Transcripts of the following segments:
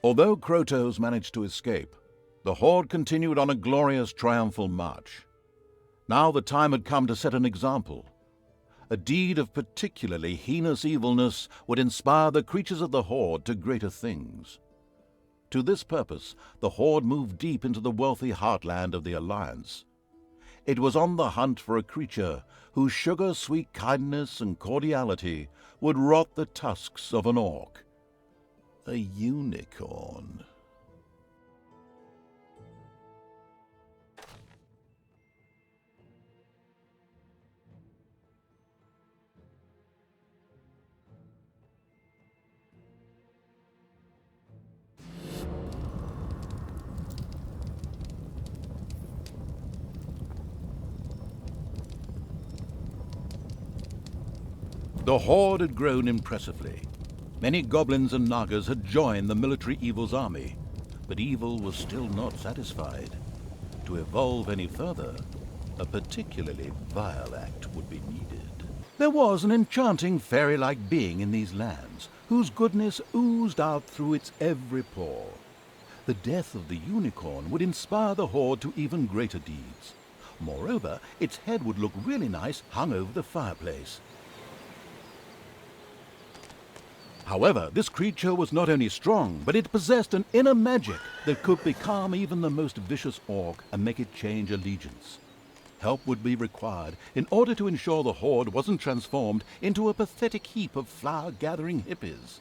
Although Krotos managed to escape, the horde continued on a glorious triumphal march. Now the time had come to set an example. A deed of particularly heinous evilness would inspire the creatures of the horde to greater things. To this purpose, the horde moved deep into the wealthy heartland of the Alliance. It was on the hunt for a creature whose sugar-sweet kindness and cordiality would rot the tusks of an orc. A unicorn. The horde had grown impressively. Many goblins and nagas had joined the military evil's army, but evil was still not satisfied. To evolve any further, a particularly vile act would be needed. There was an enchanting fairy-like being in these lands, whose goodness oozed out through its every pore. The death of the unicorn would inspire the horde to even greater deeds. Moreover, its head would look really nice hung over the fireplace. However, this creature was not only strong, but it possessed an inner magic that could becalm even the most vicious orc and make it change allegiance. Help would be required in order to ensure the horde wasn't transformed into a pathetic heap of flower-gathering hippies.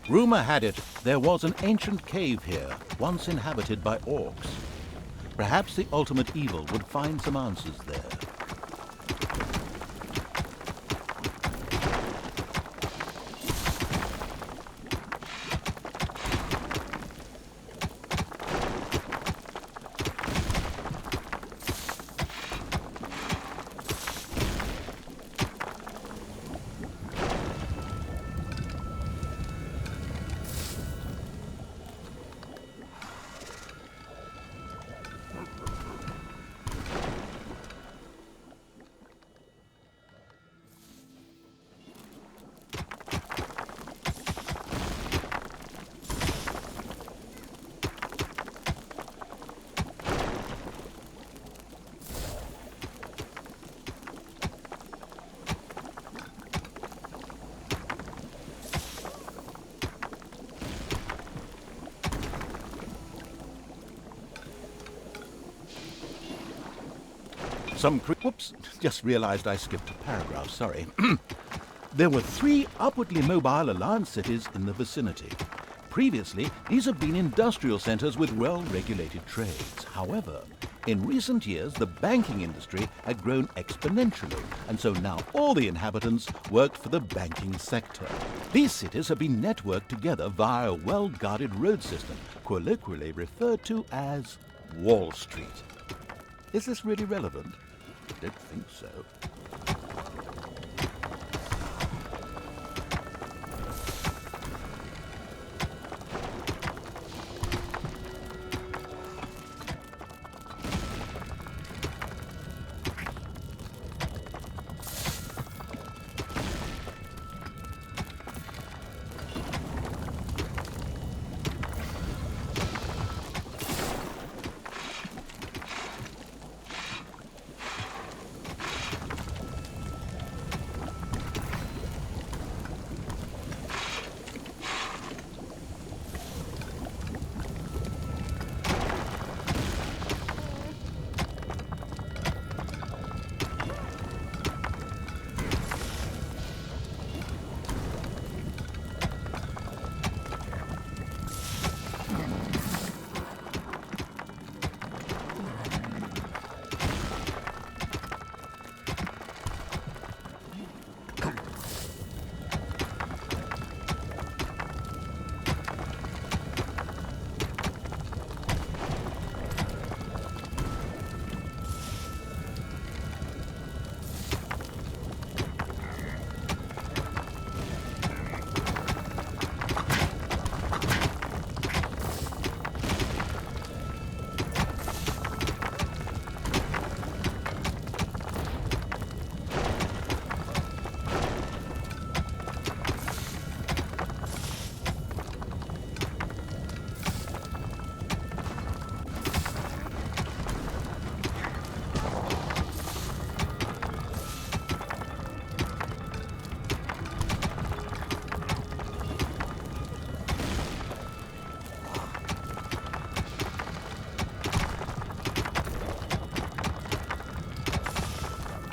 Rumor had it there was an ancient cave here, once inhabited by orcs. Perhaps the ultimate evil would find some answers there. Whoops, just realized I skipped a paragraph, sorry. There were 3 upwardly mobile Alliance cities in the vicinity. Previously, these had been industrial centers with well-regulated trades. However, in recent years, the banking industry had grown exponentially, and so now all the inhabitants worked for the banking sector. These cities have been networked together via a well-guarded road system, colloquially referred to as Wall Street. Is this really relevant? I don't think so.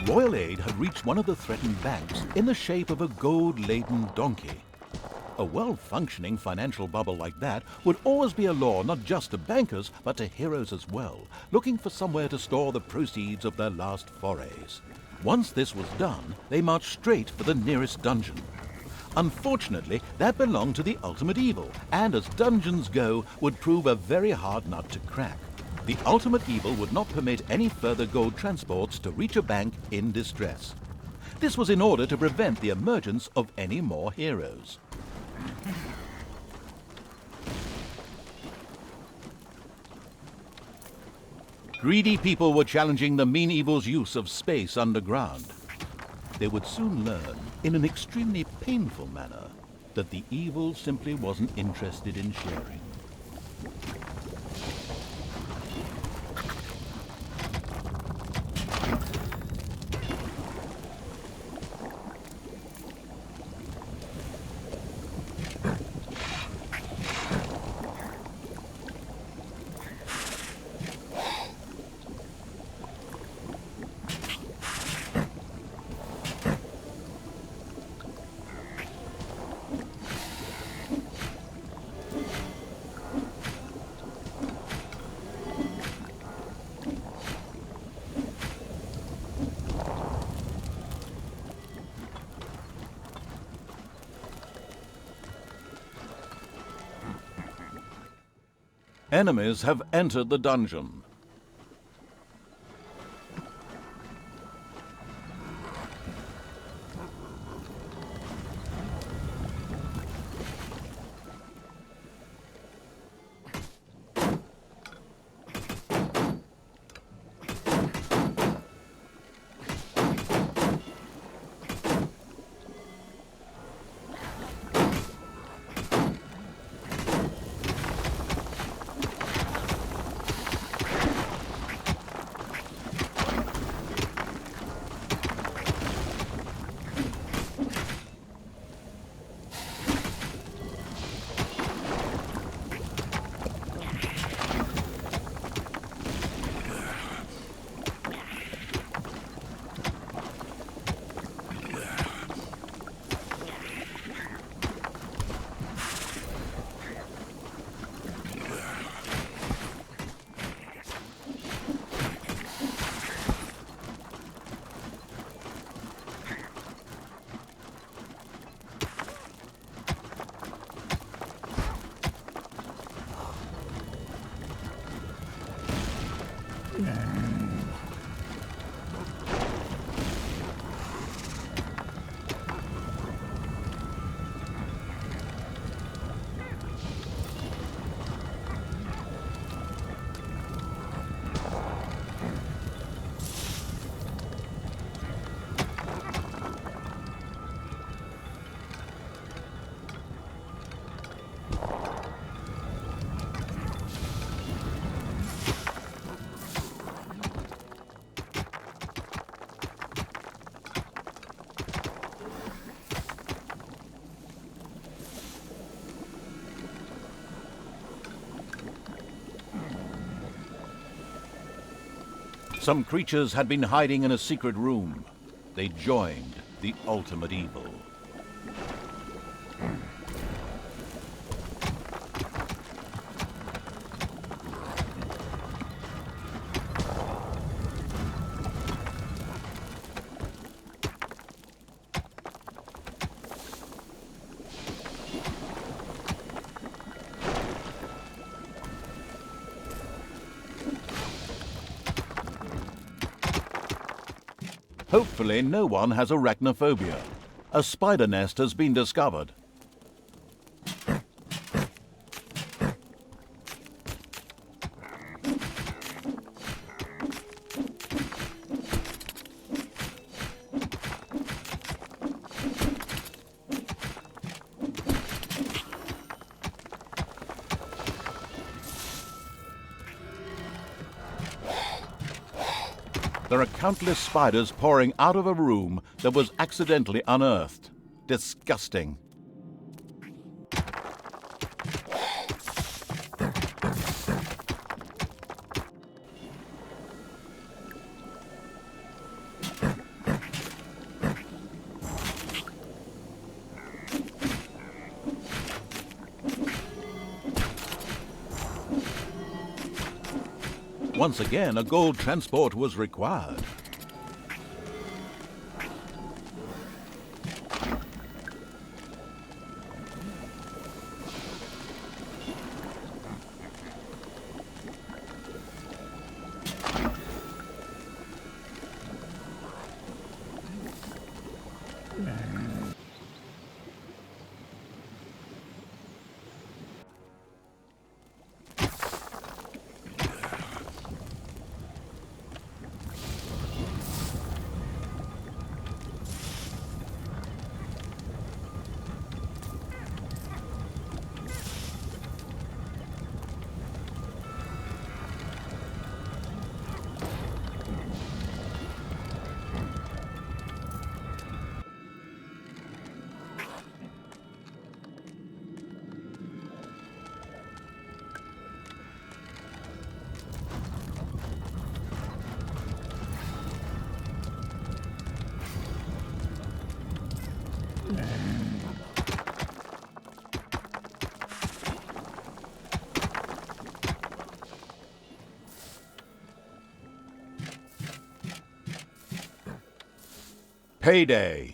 royal aid had reached one of the threatened banks in the shape of a gold-laden donkey. A well-functioning financial bubble like that would always be a lure not just to bankers, but to heroes as well, looking for somewhere to store the proceeds of their last forays. Once this was done, they marched straight for the nearest dungeon. Unfortunately, that belonged to the ultimate evil, and as dungeons go, would prove a very hard nut to crack. The ultimate evil would not permit any further gold transports to reach a bank in distress. This was in order to prevent the emergence of any more heroes. Greedy people were challenging the mean evil's use of space underground. They would soon learn, in an extremely painful manner, that the evil simply wasn't interested in sharing. Enemies have entered the dungeon. Some creatures had been hiding in a secret room. They joined the ultimate evil. Hopefully, no one has arachnophobia. A spider nest has been discovered. There are countless spiders pouring out of a room that was accidentally unearthed. Disgusting. Once again, a gold transport was required. Payday.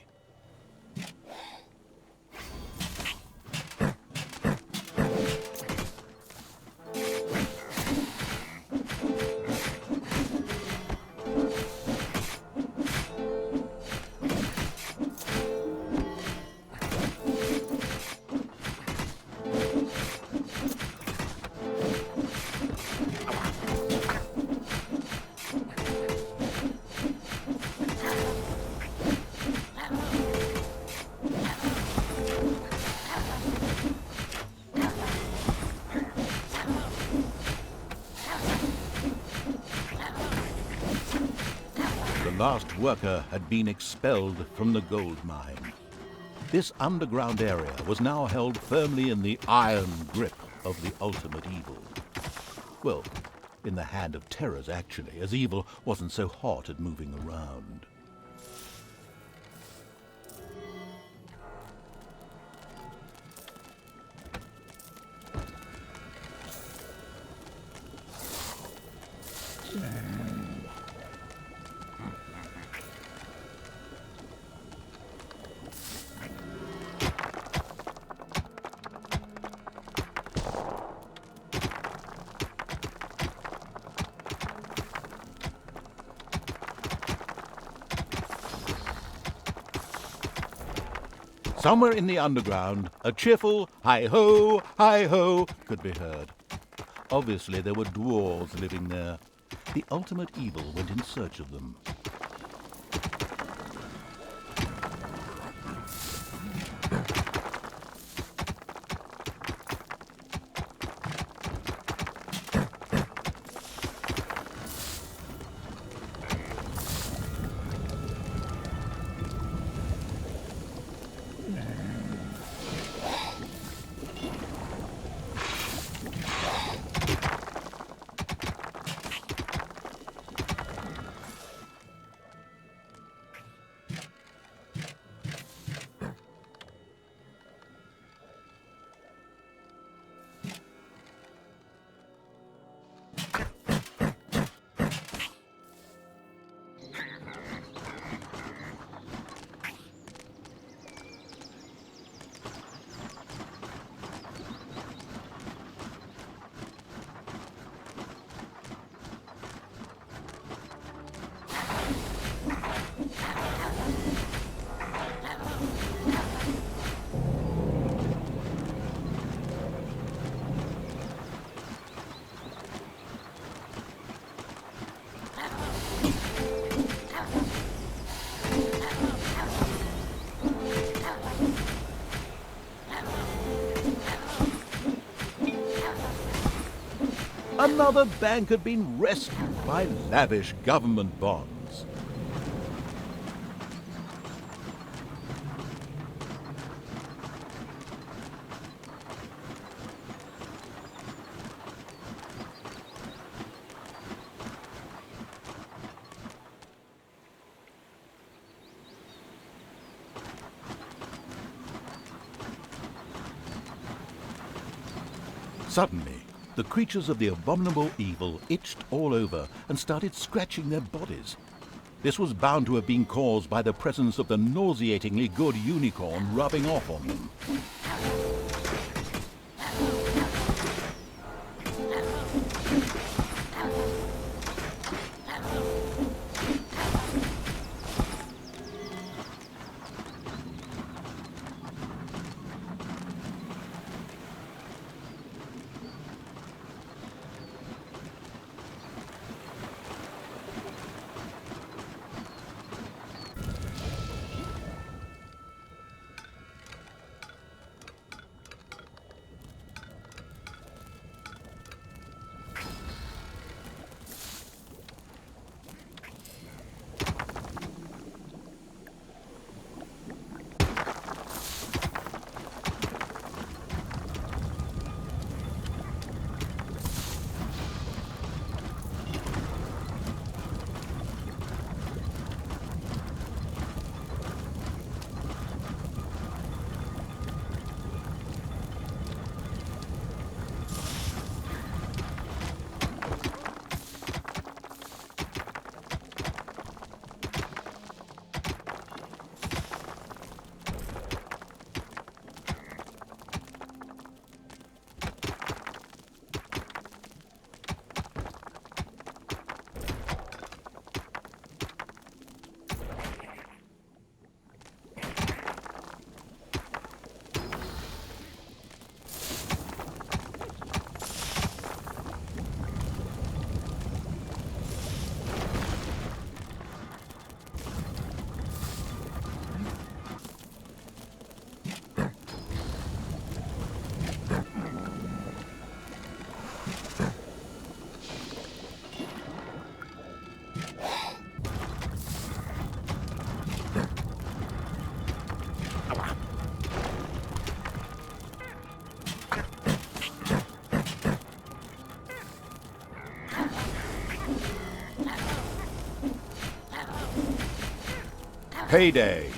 The last worker had been expelled from the gold mine. This underground area was now held firmly in the iron grip of the ultimate evil. Well, in the hand of terrors, actually, as evil wasn't so hot at moving around. Somewhere in the underground, a cheerful hi-ho, hi-ho could be heard. Obviously, there were dwarves living there. The ultimate evil went in search of them. Another bank had been rescued by lavish government bonds. Suddenly, The creatures of the abominable evil itched all over and started scratching their bodies. This was bound to have been caused by the presence of the nauseatingly good unicorn rubbing off on them. Payday!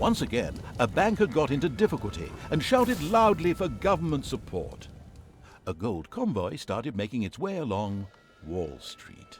Once again, a banker got into difficulty and shouted loudly for government support. A gold convoy started making its way along Wall Street.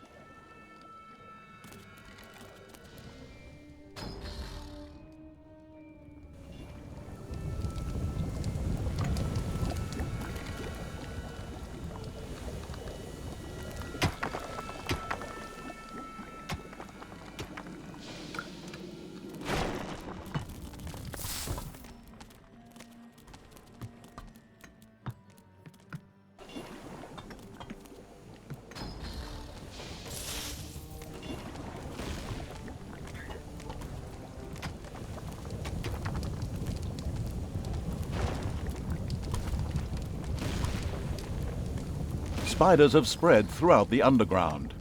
spiders have spread throughout the underground.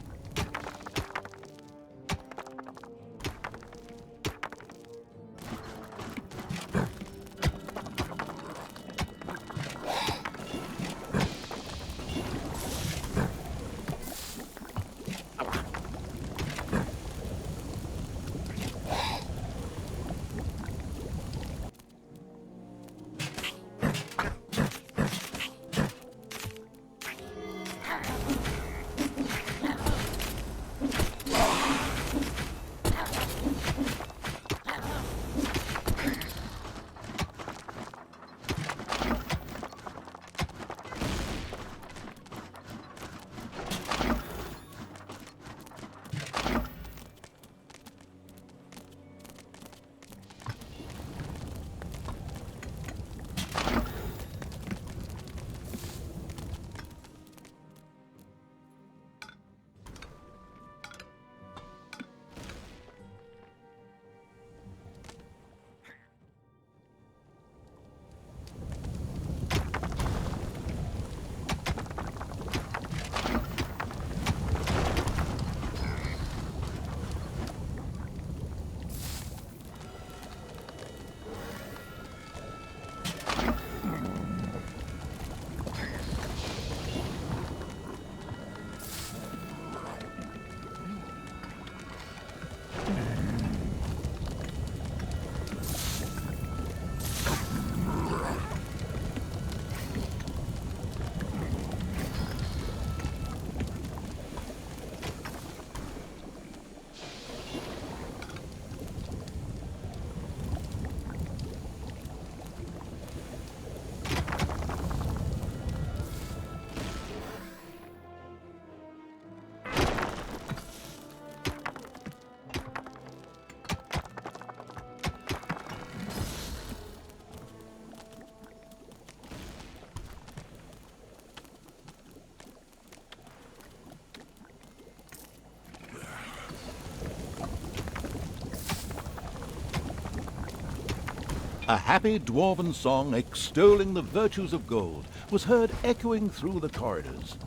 A happy dwarven song extolling the virtues of gold was heard echoing through the corridors.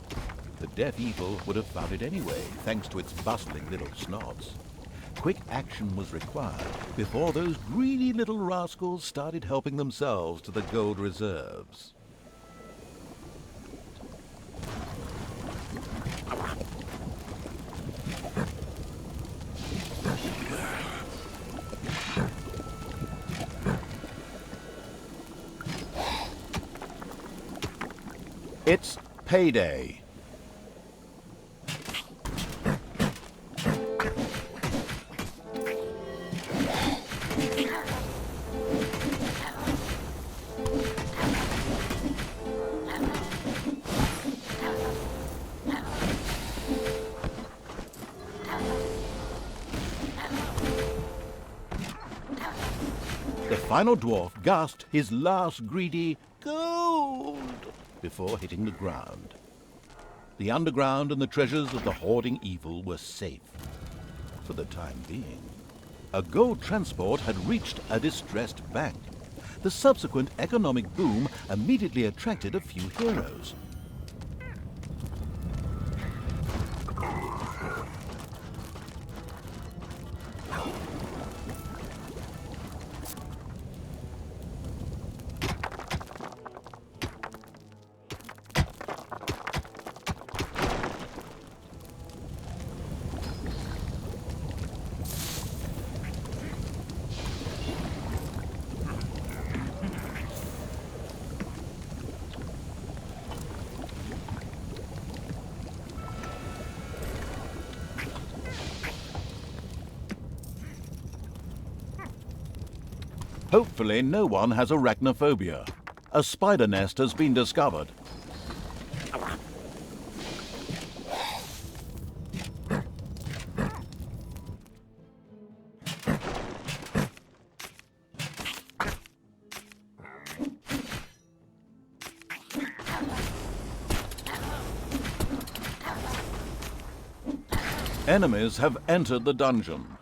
The deaf evil would have found it anyway, thanks to its bustling little snobs. Quick action was required before those greedy little rascals started helping themselves to the gold reserves. It's payday. The final dwarf gasped his last greedy gold before hitting the ground. The underground and the treasures of the hoarding evil were safe, for the time being. A gold transport had reached a distressed bank. The subsequent economic boom immediately attracted a few heroes. Hopefully no one has arachnophobia. A spider nest has been discovered. Enemies have entered the dungeon.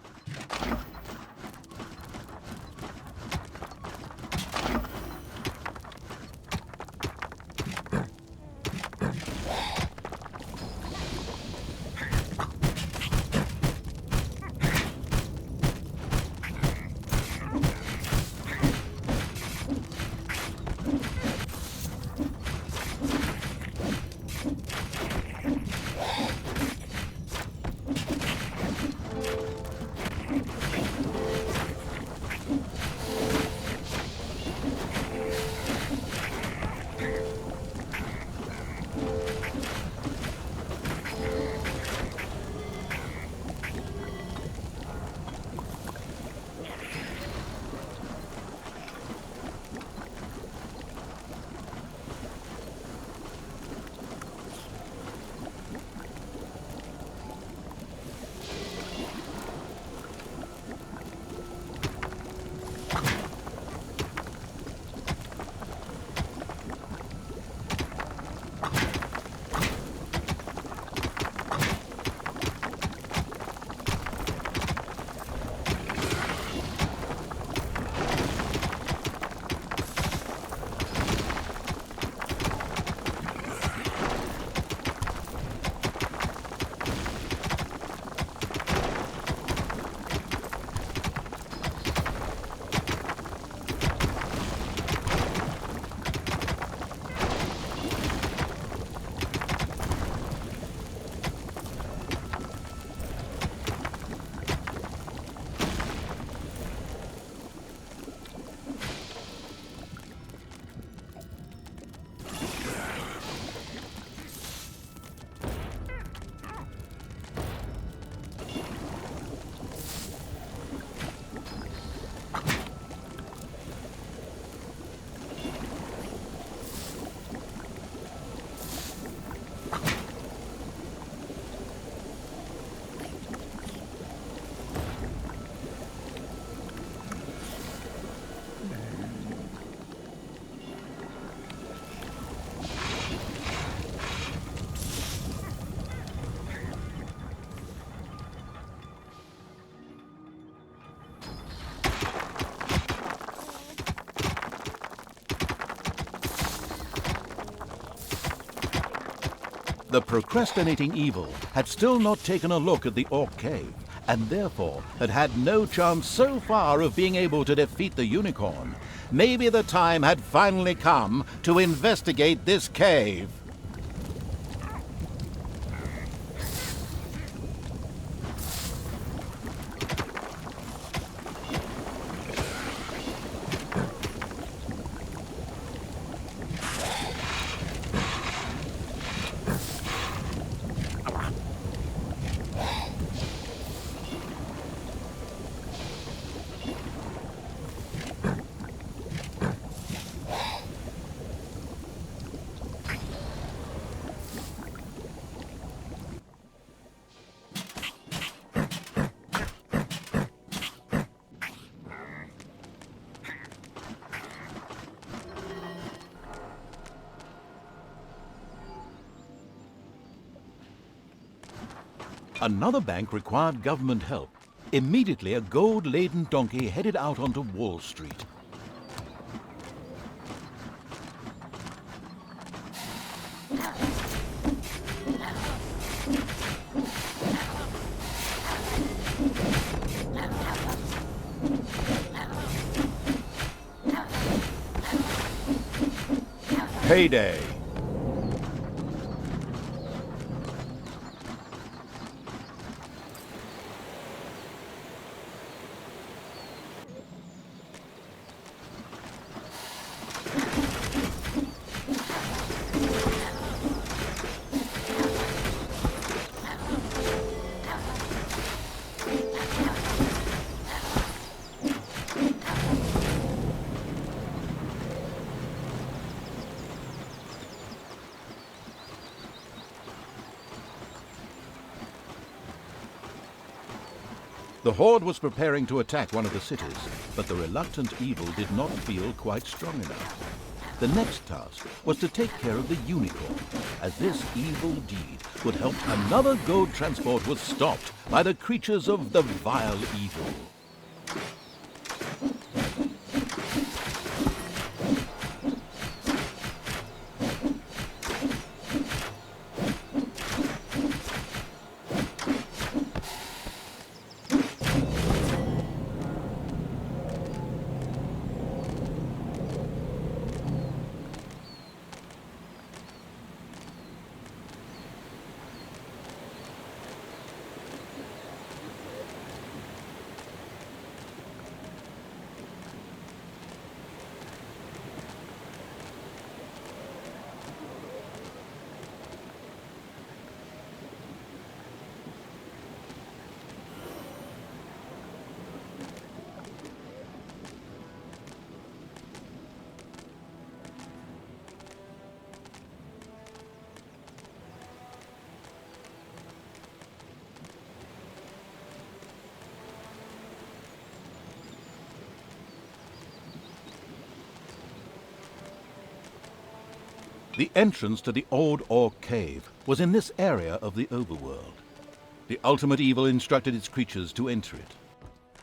The procrastinating evil had still not taken a look at the Orc Cave, and therefore had had no chance so far of being able to defeat the unicorn. Maybe the time had finally come to investigate this cave. Another bank required government help. Immediately, a gold-laden donkey headed out onto Wall Street. Payday. The horde was preparing to attack one of the cities, but the reluctant evil did not feel quite strong enough. The next task was to take care of the unicorn, as this evil deed would help another gold transport was stopped by the creatures of the vile evil. The entrance to the old Orc Cave was in this area of the overworld. The ultimate evil instructed its creatures to enter it.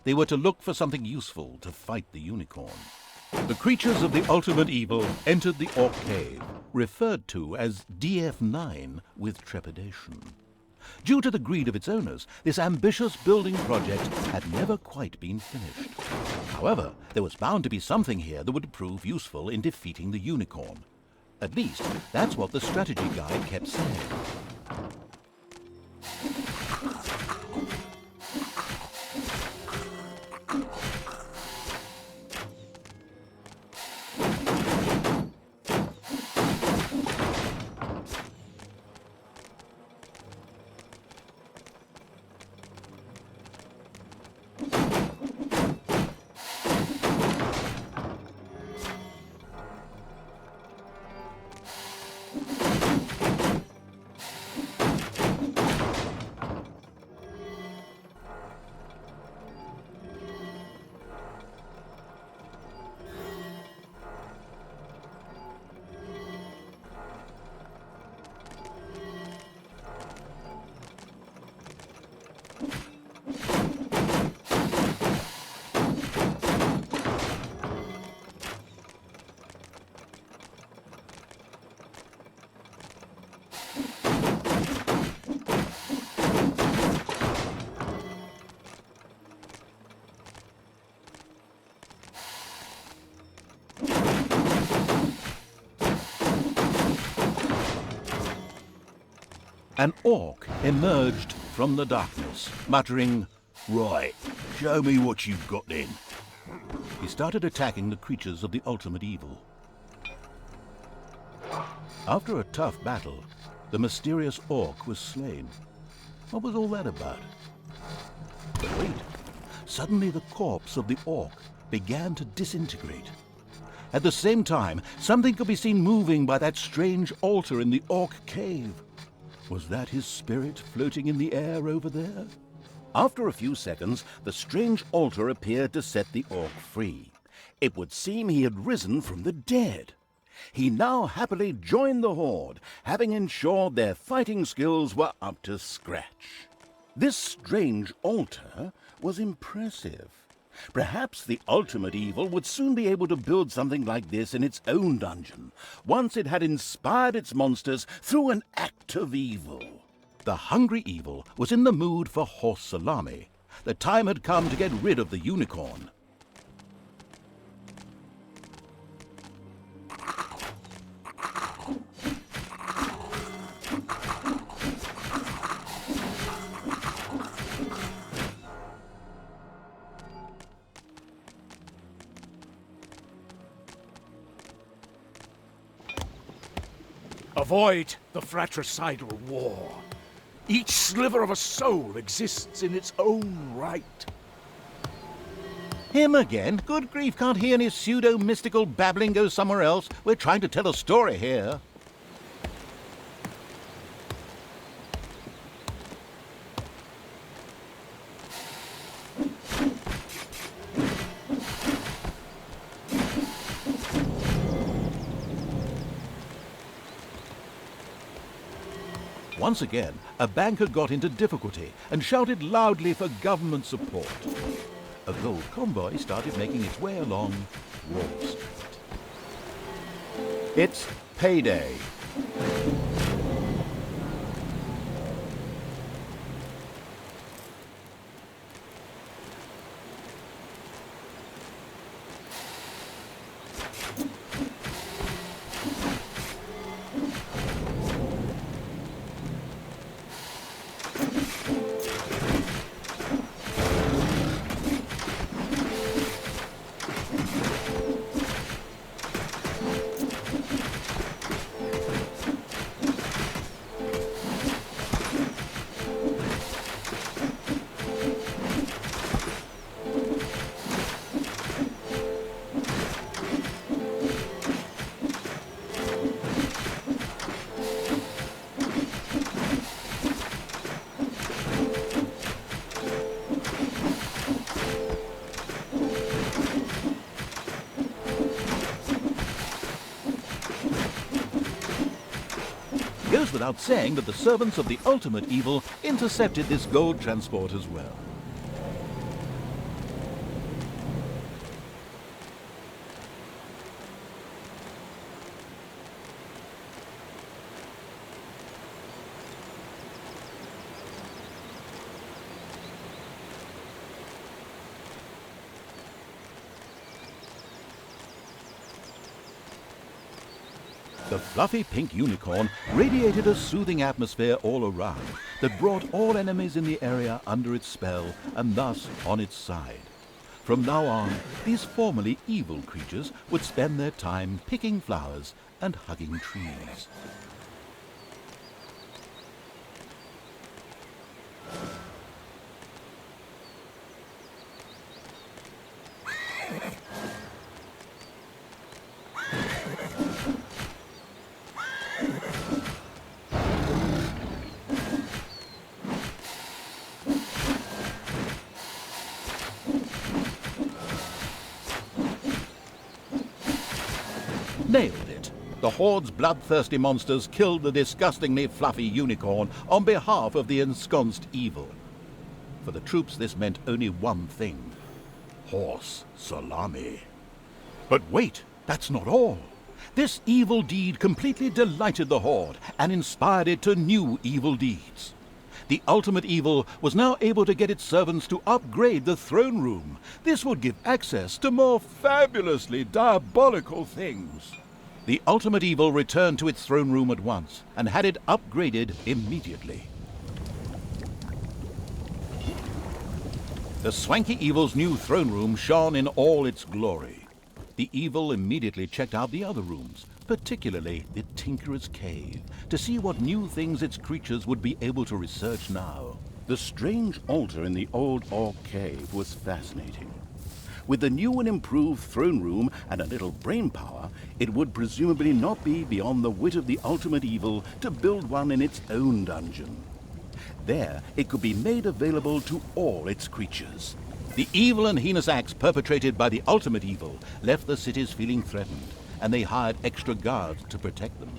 They were to look for something useful to fight the unicorn. The creatures of the ultimate evil entered the Orc Cave, referred to as DF9 with trepidation. Due to the greed of its owners, this ambitious building project had never quite been finished. However, there was bound to be something here that would prove useful in defeating the unicorn. At least, that's what the strategy guide kept saying. An orc emerged from the darkness, muttering, "Right, show me what you've got then." He started attacking the creatures of the ultimate evil. After a tough battle, the mysterious orc was slain. What was all that about? But wait, suddenly the corpse of the orc began to disintegrate. At the same time, something could be seen moving by that strange altar in the orc cave. Was that his spirit floating in the air over there? After a few seconds, the strange altar appeared to set the orc free. It would seem he had risen from the dead. He now happily joined the horde, having ensured their fighting skills were up to scratch. This strange altar was impressive. Perhaps the ultimate evil would soon be able to build something like this in its own dungeon, once it had inspired its monsters through an act of evil. The hungry evil was in the mood for horse salami. The time had come to get rid of the unicorn. Avoid the fratricidal war. Each sliver of a soul exists in its own right. Him again? Good grief, can't he and his pseudo-mystical babbling go somewhere else? We're trying to tell a story here. Once again, a banker got into difficulty and shouted loudly for government support. A gold convoy started making its way along Wall Street. It's payday. Goes without saying that the servants of the ultimate evil intercepted this gold transport as well. The fluffy pink unicorn radiated a soothing atmosphere all around that brought all enemies in the area under its spell and thus on its side. From now on, these formerly evil creatures would spend their time picking flowers and hugging trees. Nailed it. The horde's bloodthirsty monsters killed the disgustingly fluffy unicorn on behalf of the ensconced evil. For the troops, this meant only one thing: horse salami. But wait, that's not all. This evil deed completely delighted the horde and inspired it to new evil deeds. The ultimate evil was now able to get its servants to upgrade the throne room. This would give access to more fabulously diabolical things. The ultimate evil returned to its throne room at once and had it upgraded immediately. The swanky evil's new throne room shone in all its glory. The evil immediately checked out the other rooms, particularly the Tinkerer's Cave, to see what new things its creatures would be able to research now. The strange altar in the old Orc Cave was fascinating. With the new and improved throne room and a little brain power, it would presumably not be beyond the wit of the ultimate evil to build one in its own dungeon. There, it could be made available to all its creatures. The evil and heinous acts perpetrated by the ultimate evil left the cities feeling threatened, and they hired extra guards to protect them.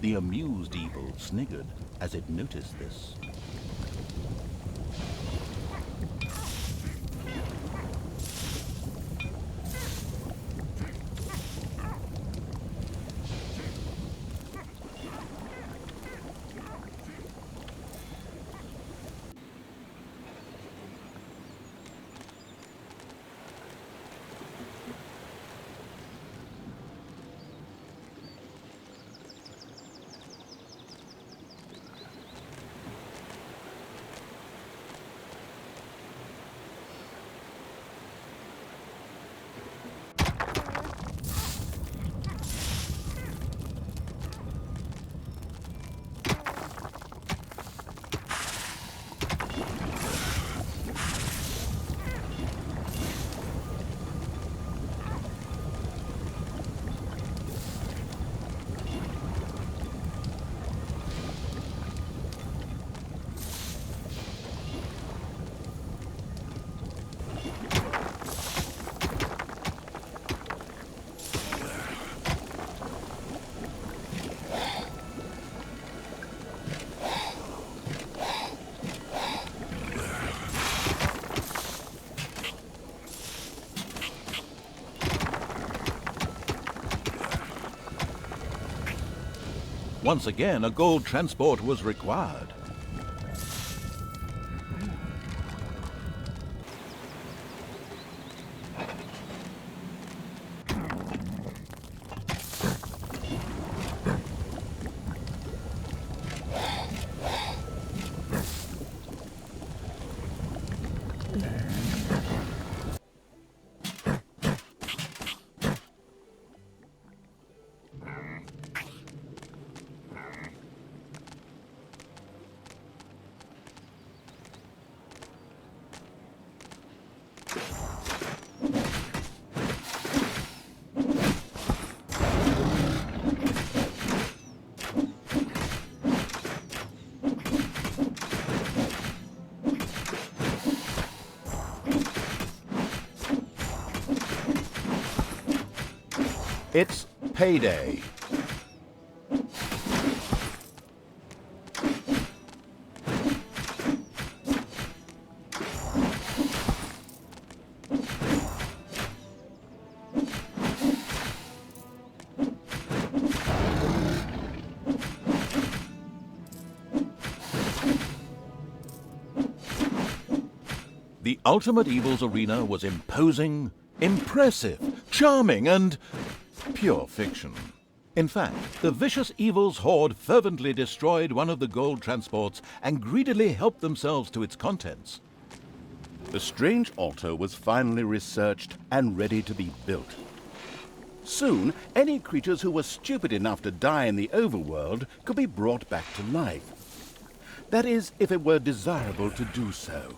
The amused evil sniggered as it noticed this. Once again, a gold transport was required. It's payday. The Ultimate Evil's arena was imposing, impressive, charming, and pure fiction. In fact, the vicious evil's horde fervently destroyed one of the gold transports and greedily helped themselves to its contents. The strange altar was finally researched and ready to be built. Soon, any creatures who were stupid enough to die in the overworld could be brought back to life. That is, if it were desirable to do so.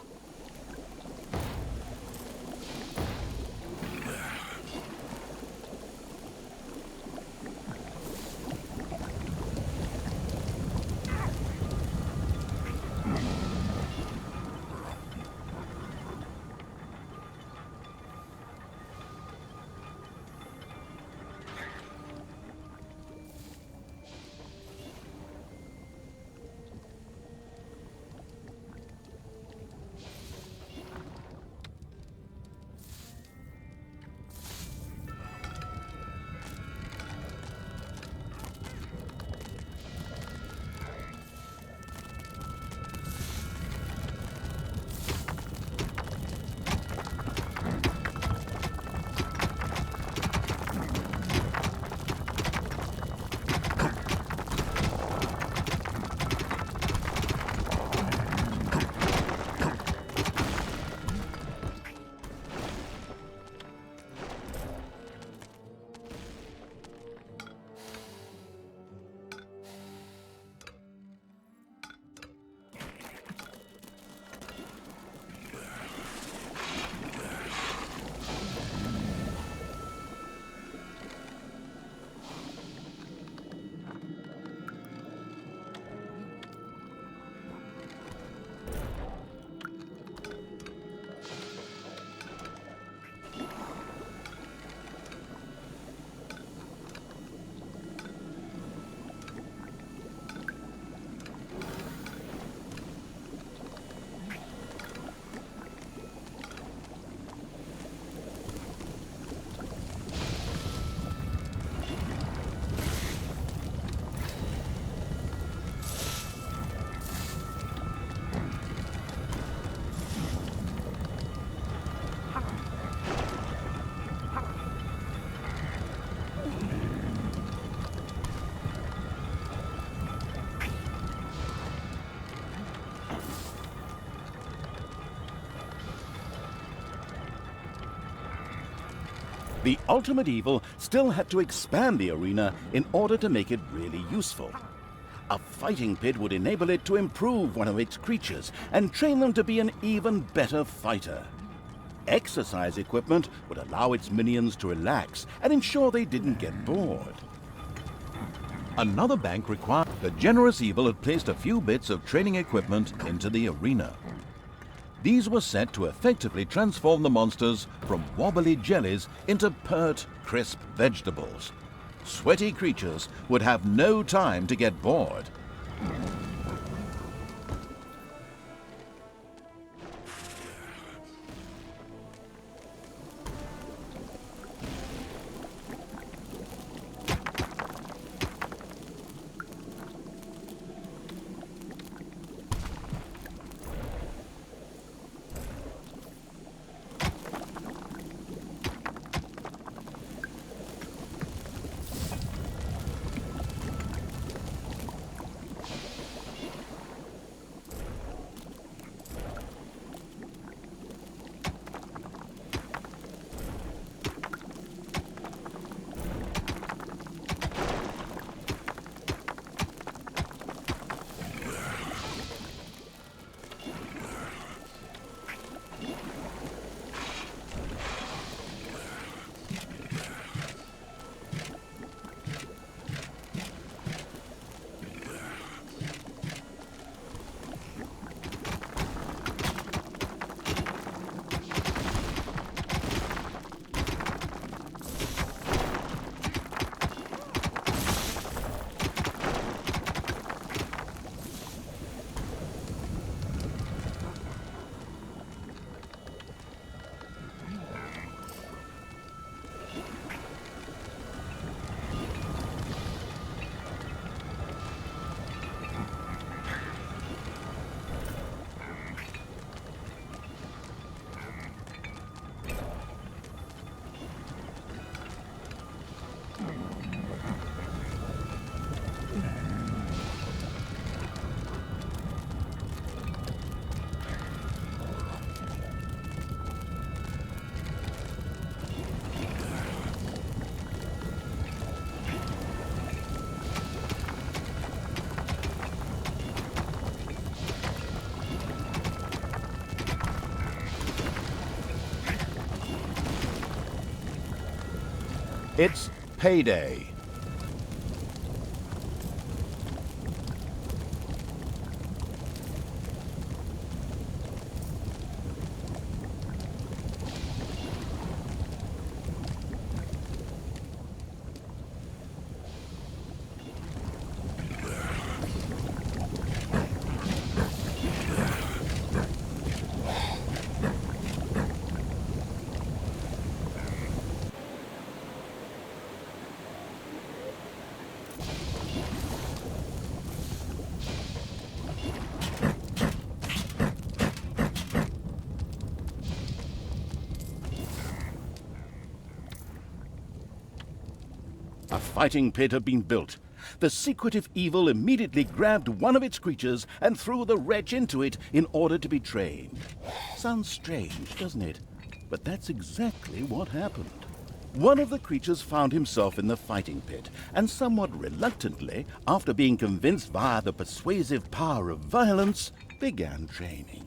The ultimate evil still had to expand the arena in order to make it really useful. A fighting pit would enable it to improve one of its creatures and train them to be an even better fighter. Exercise equipment would allow its minions to relax and ensure they didn't get bored. Another bank required. The generous evil had placed a few bits of training equipment into the arena. These were set to effectively transform the monsters from wobbly jellies into pert, crisp vegetables. Sweaty creatures would have no time to get bored. It's payday. A fighting pit had been built. The secretive evil immediately grabbed one of its creatures and threw the wretch into it in order to be trained. Sounds strange, doesn't it? But that's exactly what happened. One of the creatures found himself in the fighting pit, and somewhat reluctantly, after being convinced via the persuasive power of violence, began training.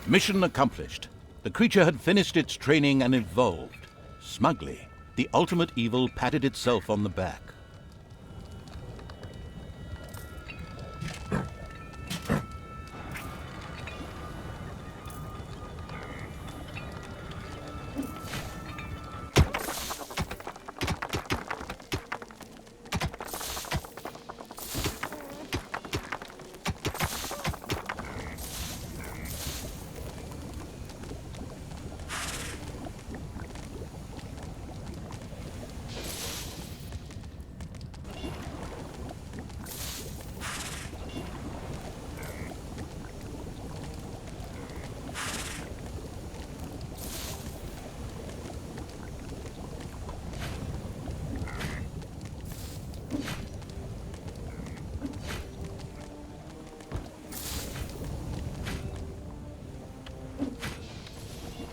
Mission accomplished. The creature had finished its training and evolved. Smugly, the ultimate evil patted itself on the back.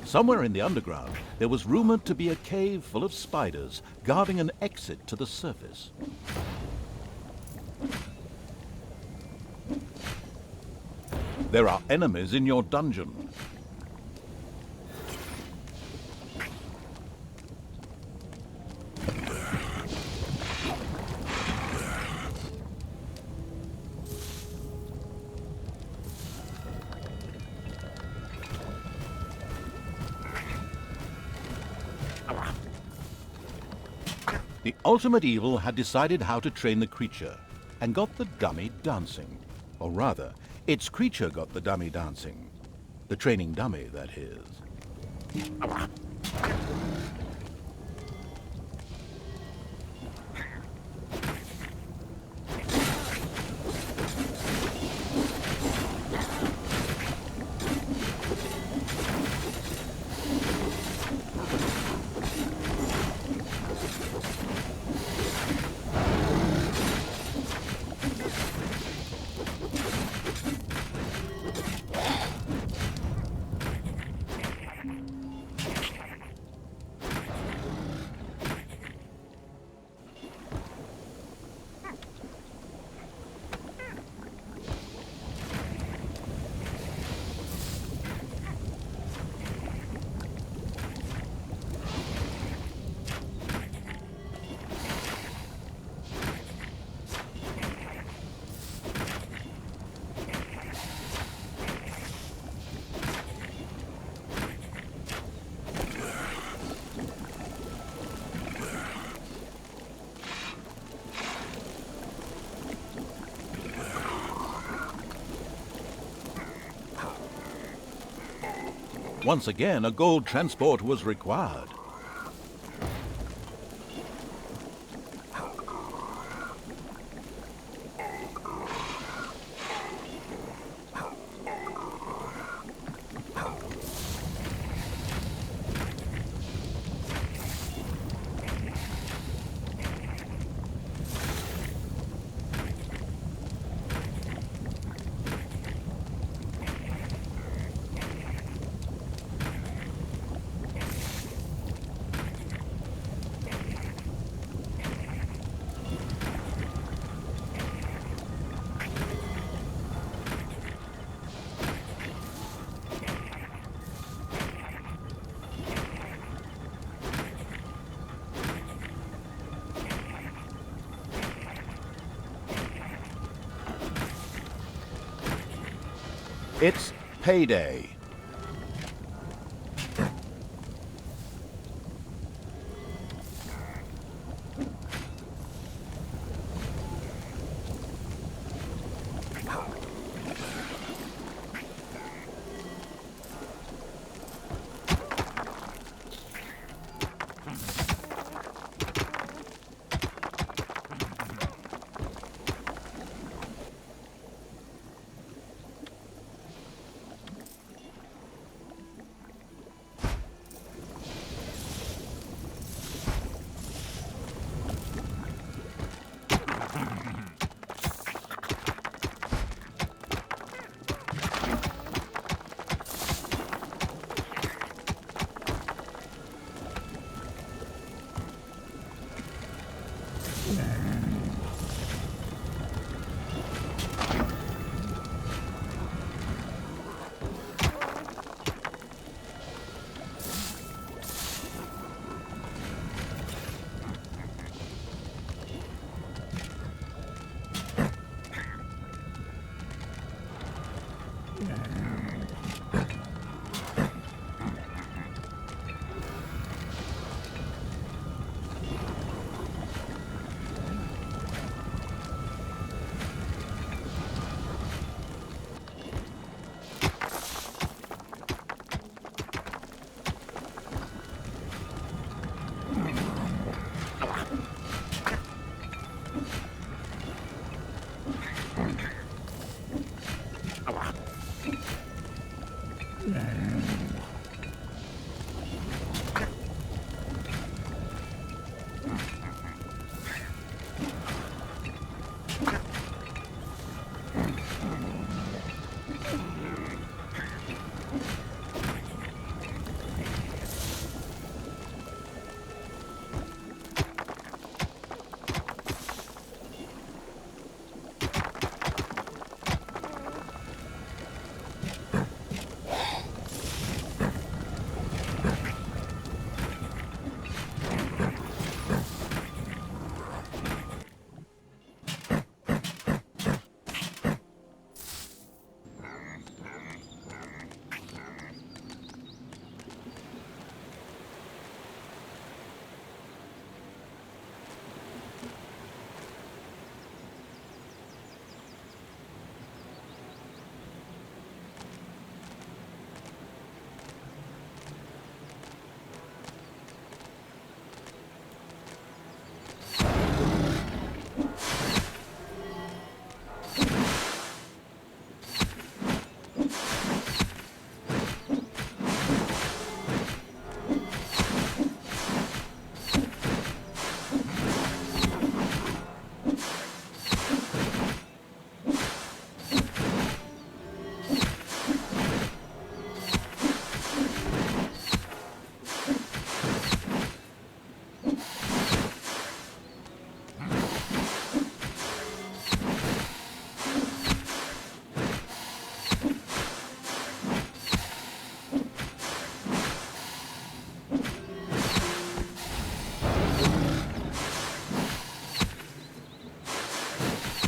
Somewhere in the underground, there was rumored to be a cave full of spiders guarding an exit to the surface. There are enemies in your dungeon. The ultimate evil had decided how to train the creature, and got the dummy dancing. Or rather, its creature got the dummy dancing. The training dummy, that is. Once again, a gold transport was required. It's payday.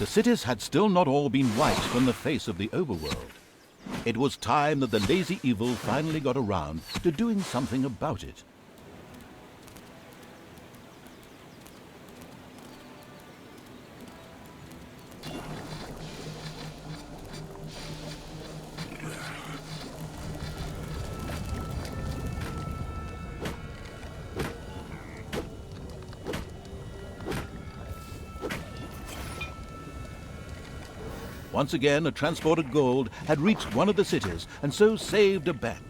The cities had still not all been wiped from the face of the overworld. It was time that the lazy evil finally got around to doing something about it. Once again, a transport of gold had reached one of the cities and so saved a bank.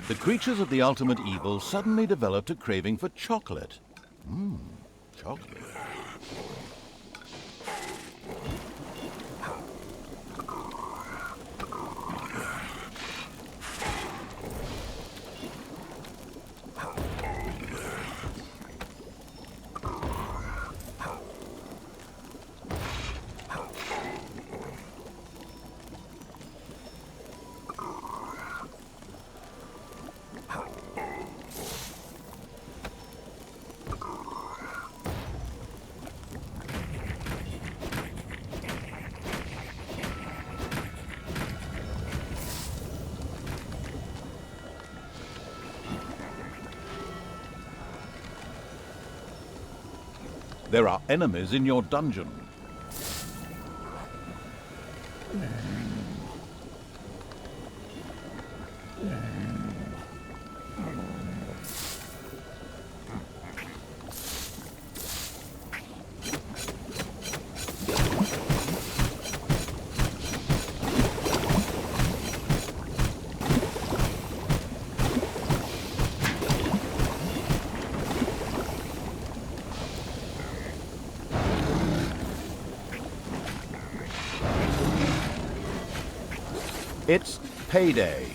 The creatures of the ultimate evil suddenly developed a craving for chocolate. Chocolate. There are enemies in your dungeon. It's payday.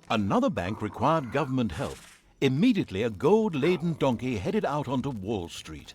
Another bank required government help. Immediately, a gold-laden donkey headed out onto Wall Street.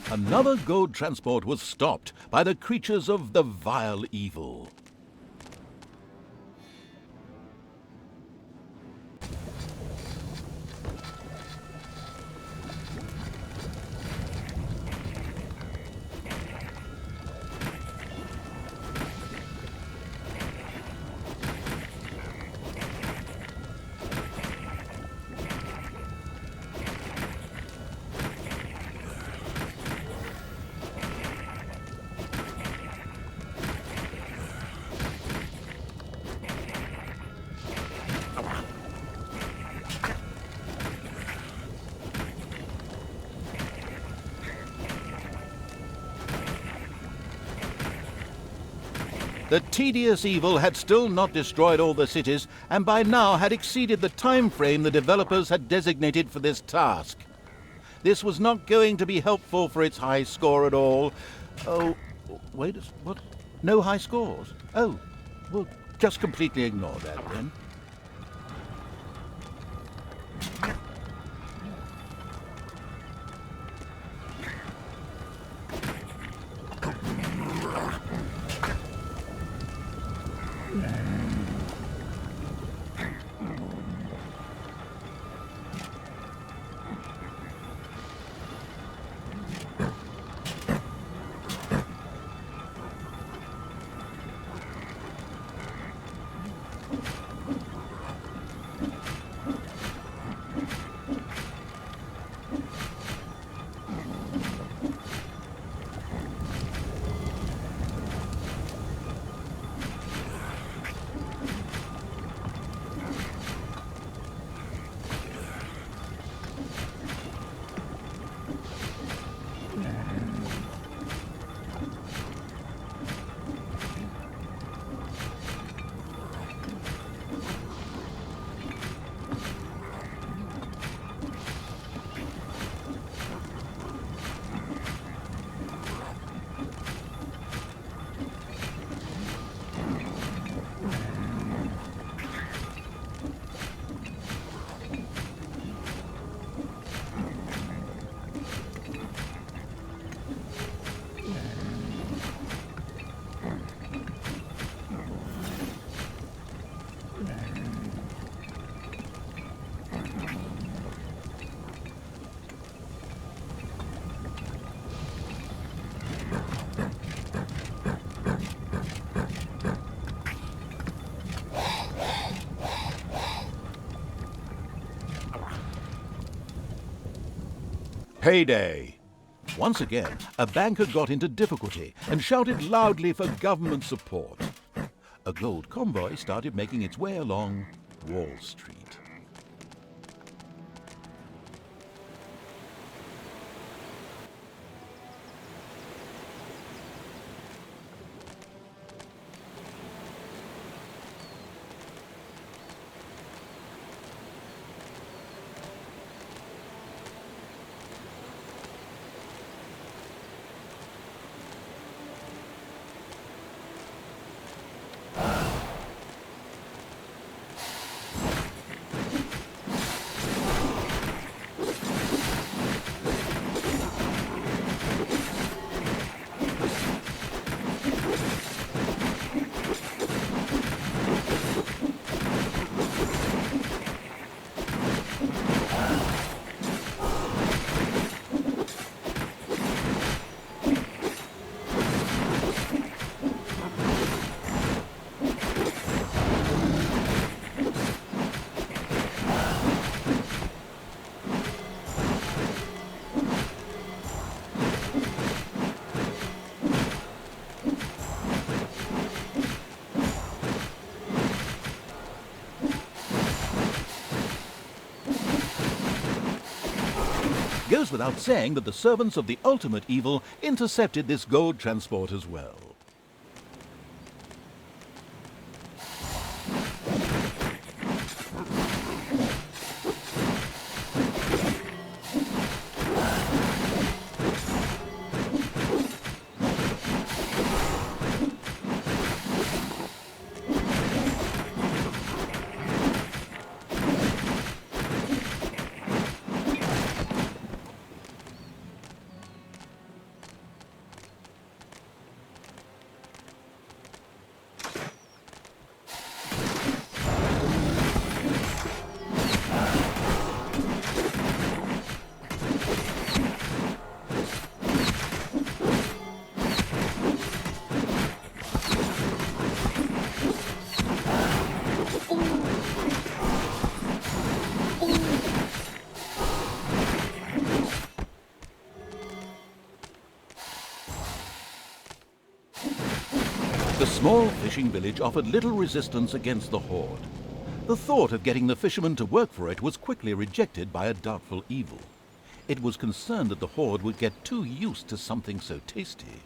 Another gold transport was stopped by the creatures of the vile evil. The tedious evil had still not destroyed all the cities, and by now had exceeded the time frame the developers had designated for this task. This was not going to be helpful for its high score at all. Oh, wait, what? No high scores? Oh, well, just completely ignore that then. Payday! Once again, a banker got into difficulty and shouted loudly for government support. A gold convoy started making its way along Wall Street. goes without saying that the servants of the ultimate evil intercepted this gold transport as well. The small fishing village offered little resistance against the horde. The thought of getting the fishermen to work for it was quickly rejected by a doubtful evil. It was concerned that the horde would get too used to something so tasty.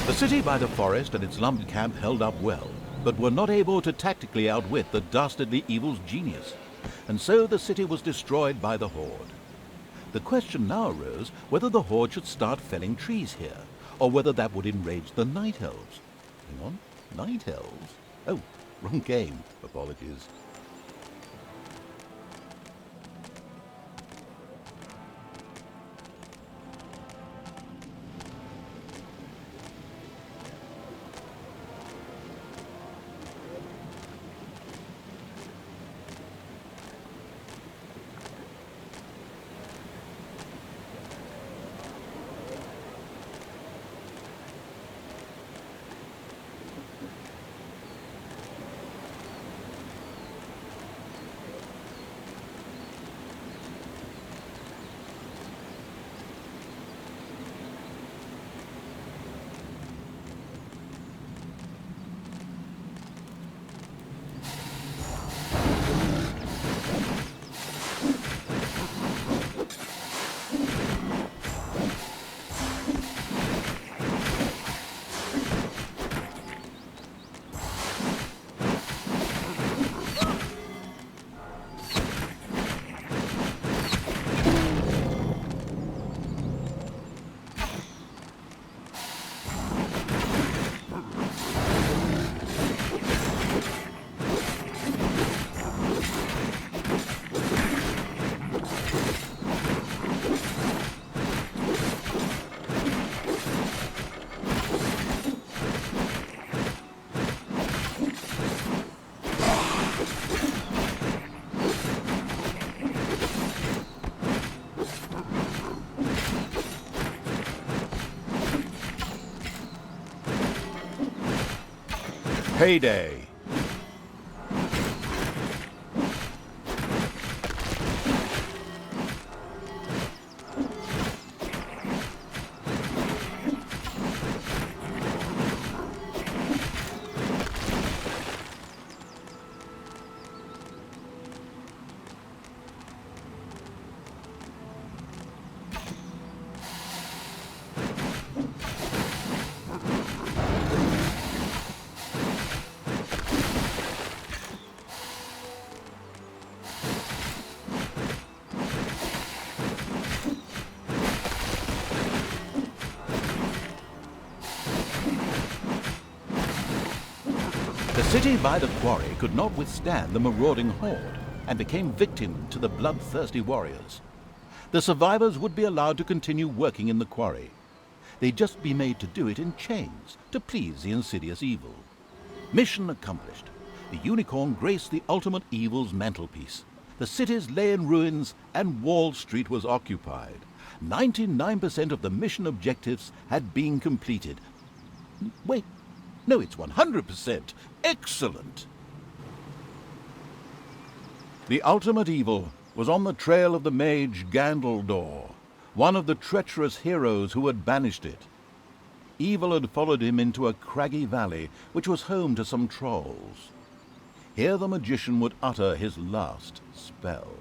The city by the forest and its lumber camp held up well, but were not able to tactically outwit the dastardly evil's genius, and so the city was destroyed by the horde. The question now arose whether the horde should start felling trees here, or whether that would enrage the night elves. Hang on, night elves? Oh, wrong game. Apologies. Payday. city by the quarry could not withstand the marauding horde and became victim to the bloodthirsty warriors. The survivors would be allowed to continue working in the quarry. They'd just be made to do it in chains to please the insidious evil. Mission accomplished. The unicorn graced the ultimate evil's mantelpiece. The cities lay in ruins and Wall Street was occupied. 99% of the mission objectives had been completed. Wait, no, it's 100%. Excellent! The ultimate evil was on the trail of the mage Gandaldor, one of the treacherous heroes who had banished it. Evil had followed him into a craggy valley which was home to some trolls. Here the magician would utter his last spell.